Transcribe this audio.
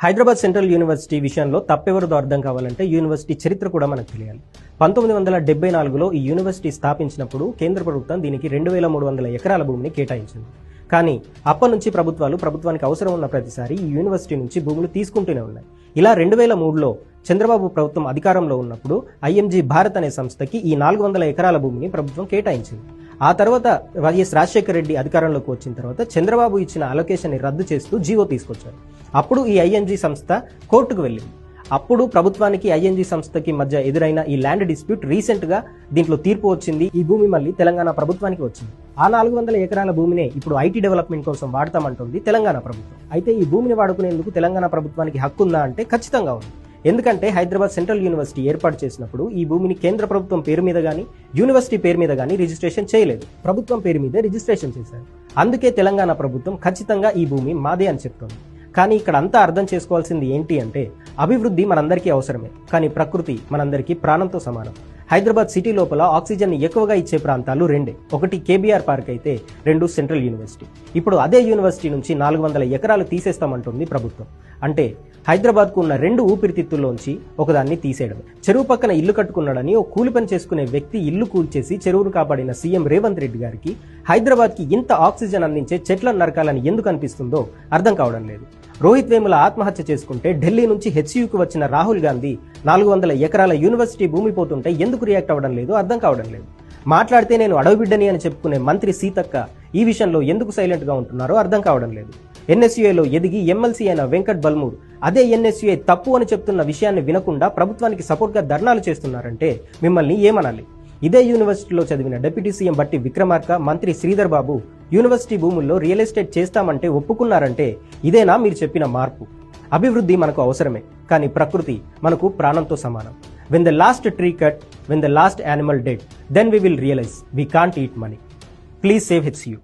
Hyderabad central university విషయంలో తప్పెవరిదో అర్థం కావాలంటే యూనివర్సిటీ చరిత్ర కూడా మనకు తెలియాలి. 1974లో ఈ యూనివర్సిటీ స్థాపించినప్పుడు కేంద్ర ప్రభుత్వం దీనికి 2300 ఎకరాల భూమిని కేటాయించింది. కానీ అప్పటి నుంచి ప్రభుత్వానికి అవసరం ఉన్న ప్రతిసారి ఈ యూనివర్సిటీ నుంచి భూములు తీసుకుంటూనే ఉన్నాయి. ఇలా 2003లో చంద్రబాబు ప్రభుత్వం అధికారంలో ఉన్నప్పుడు ఐఎంజీ భారత్ అనే సంస్థకి ఈ 400 ఎకరాల భూమిని ప్రభుత్వం కేటాయించింది. ఆ తర్వాత వైఎస్ రాజశేఖర రెడ్డి అధికారంలోకి వచ్చిన తర్వాత చంద్రబాబు ఇచ్చిన అలొకేషన్ ని రద్దు చేస్తూ జీవో తీసుకొచ్చారు. అప్పుడు ఈ ఐఎన్జీ సంస్థ కోర్టుకు వెళ్ళింది. అప్పుడు ప్రభుత్వానికి ఐఎన్జీ సంస్థకి మధ్య ఎదురైన ఈ ల్యాండ్ డిస్ప్యూట్ రీసెంట్ గా దీంట్లో తీర్పు వచ్చింది. ఈ భూమి మళ్ళీ తెలంగాణ ప్రభుత్వానికి వచ్చింది. ఆ 400 ఎకరాల భూమినే ఇప్పుడు ఐటీ డెవలప్మెంట్ కోసం వాడతామంటుంది తెలంగాణ ప్రభుత్వం. అయితే ఈ భూమిని వాడుకునేందుకు తెలంగాణ ప్రభుత్వానికి హక్కు ఉందా అంటే ఖచ్చితంగా ఉంది. ఎందుకంటే హైదరాబాద్ సెంట్రల్ యూనివర్సిటీ ఏర్పాటు చేసినప్పుడు ఈ భూమిని కేంద్ర ప్రభుత్వం పేరు మీద గానీ యూనివర్సిటీ పేరు మీద గానీ రిజిస్ట్రేషన్ చేయలేదు. ప్రభుత్వం పేరు మీదే రిజిస్ట్రేషన్ చేశారు. అందుకే తెలంగాణ ప్రభుత్వం ఖచ్చితంగా ఈ భూమి మాదే అని చెప్తోంది. కానీ ఇక్కడ అంతా అర్థం చేసుకోవాల్సింది ఏంటి అంటే అభివృద్ధి మనందరికీ అవసరమే, కానీ ప్రకృతి మనందరికీ ప్రాణంతో సమానం. హైదరాబాద్ సిటీ లోపల ఆక్సిజన్ ఎక్కువగా ఇచ్చే ప్రాంతాలు రెండే. ఒకటి కేబీఆర్ పార్క్ అయితే, రెండు సెంట్రల్ యూనివర్సిటీ. ఇప్పుడు అదే యూనివర్సిటీ నుంచి 400 ఎకరాలు తీసేస్తామంటుంది ప్రభుత్వం. అంటే హైదరాబాద్కు ఉన్న 2 ఊపిరితిత్తుల్లోంచి ఒకదాన్ని తీసేయడం. చెరువు పక్కన ఇల్లు కట్టుకున్నాడని ఓ కూలి పని చేసుకునే వ్యక్తి ఇల్లు కూల్చేసి చెరువును కాపాడిన సీఎం రేవంత్ రెడ్డి గారికి హైదరాబాద్కి ఇంత ఆక్సిజన్ అందించే చెట్లను నరకాలని ఎందుకు అనిపిస్తుందో అర్థం కావడం లేదు. రోహిత్ వేముల ఆత్మహత్య చేసుకుంటే ఢిల్లీ నుంచి హెచ్యూకు వచ్చిన రాహుల్ గాంధీ 400 ఎకరాల యూనివర్సిటీ భూమి పోతుంటే ఎందుకు రియాక్ట్ అవ్వడం లేదు అర్థం కావడం లేదు. మాట్లాడితే నేను అడవి బిడ్డని అని చెప్పుకునే మంత్రి సీతక్క ఈ విషయంలో ఎందుకు సైలెంట్ గా ఉంటున్నారో అర్థం కావడం లేదు. ఎన్ఎస్యుఐలో ఎదిగి ఎమ్మెల్సీ అయిన వెంకట్ బల్మూర్ అదే ఎన్ఎస్యుఐ తప్పు అని చెప్తున్న విషయాన్ని వినకుండా ప్రభుత్వానికి సపోర్ట్ గా ధర్నాలు చేస్తున్నారంటే మిమ్మల్ని ఏమనాలి? ఇదే యూనివర్సిటీలో చదివిన డిప్యూటీ సీఎం బట్టి విక్రమార్క, మంత్రి శ్రీధర్ బాబు యూనివర్సిటీ భూముల్లో రియల్ ఎస్టేట్ చేస్తామంటే ఒప్పుకున్నారంటే ఇదేనా మీరు చెప్పిన మార్పు? అభివృద్ధి మనకు అవసరమే, కానీ ప్రకృతి మనకు ప్రాణంతో సమానం. When the last tree cut, when the last animal dead, then we will realize we can't eat money. Please save HCU.